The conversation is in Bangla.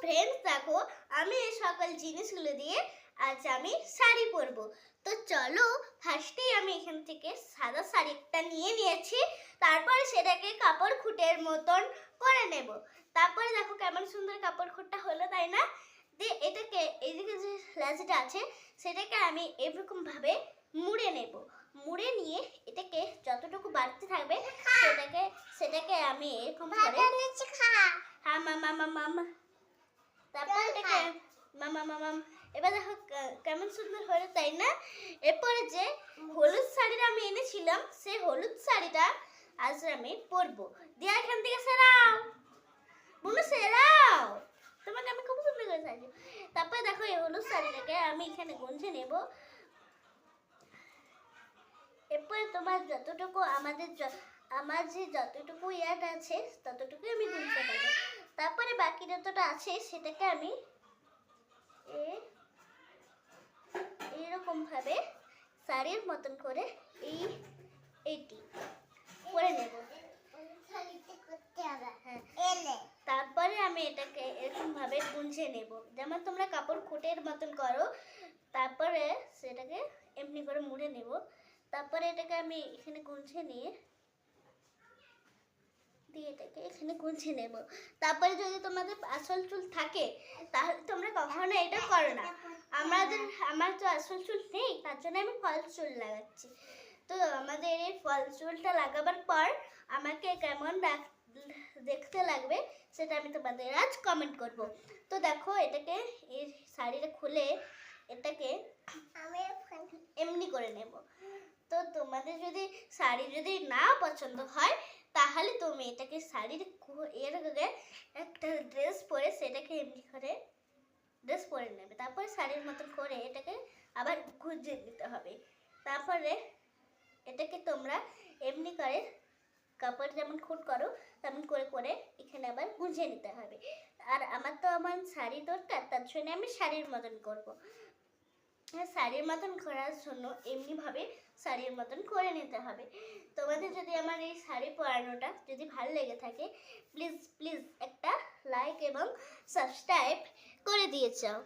ফ্রেন্ডস দেখো আমি এই সকল জিনিসগুলো দিয়ে আজ আমি শাড়ি পরবো। তো চলো ফার্স্টেই আমি এখান থেকে সাদা শাড়িটা নিয়ে নিয়েছি, তারপরে সেটাকে কাপড় খুঁটের মতন করে নেব। তারপরে দেখো কেমন সুন্দর কাপড় খুঁটটা হলো, তাই না? দিয়ে এটাকে এইদিকে যে লেজটা আছে সেটাকে আমি এরকম ভাবে মুড়ে নেব। মুড়ে নিয়ে এটাকে যতটুকু বাড়তে থাকবে সেটাকে আমি এরকম করে হ্যাঁ মামা মামা তারপর এটাকে মামা মামা। এবার দেখো কেমন সুন্দর হলো, তাই না? এরপরে যে হলুদ শাড়িটা আমি এনেছিলাম সেই হলুদ শাড়িটা আজ আমি পরবো। দিয়ে এখান থেকে সেরাও বুনু, সেরাও, তোমাকে আমি খুব সুন্দর করে সাজিয়ে। তারপরে দেখো এই হলুদ শাড়িটাকে আমি এখানে গুঁজে নেব। এরপরে তোমার যতটুকু আমার যে যতটুকু ইয়াট আছে ততটুকু আমি গুনতে পারবো। তারপরে বাকি যতটা আছে সেটাকে আমি এইরকম ভাবে শাড়ির মতন করে এইটি করে নেব। তারপরে আমি এটাকে এরকম ভাবে গুঁজে নেব, যেমন তোমরা কাপড় খুঁটের মতন করো। তারপরে সেটাকে এমনি করে মুড়ে নেব। তারপরে এটাকে আমি এখানে গুঁজে নিয়ে এটাকে এখানে গুঁজে নেব। তারপরে যদি তোমাদের আসল চুল থাকে তাহলে তোমরা কখনো এটা করো না। আমার তো আসল চুল নেই, তার জন্য আমি ফলস চুল লাগাচ্ছি। তো আমাদের এই ফলস চুলটা লাগাবার পর আমাকে কেমন দেখতে লাগবে সেটা আমি তোমাদের আজ কমেন্ট করব। তো দেখো এটাকে এই শাড়িটা খুলে এটাকে আমি এমনি করে নেব। তো তোমাদের যদি শাড়ি যদি না পছন্দ হয় তাহলে তুমি এটাকে শাড়ির এর একটা ড্রেস পরে সেটাকে এমনি করে ড্রেস পরে নেবে। তারপরে শাড়ির মতন করে এটাকে আবার গুঁজে নিতে হবে। তারপরে এটাকে তোমরা এমনি করে কাপড় যেমন খুঁট করো তেমন করে করে এখানে আবার গুঁজে নিতে হবে। আর আমার শাড়ি দরকার, তার জন্য আমি শাড়ির মতন করবো। শাড়ির মতন করার জন্য এমনিভাবে শাড়ির মতন করে নিতে হবে। তোমাদের যদি আমার এই শাড়ি পরানোটা যদি ভালো লেগে থাকে প্লিজ একটা লাইক এবং সাবস্ক্রাইব করে দিয়ে যাও।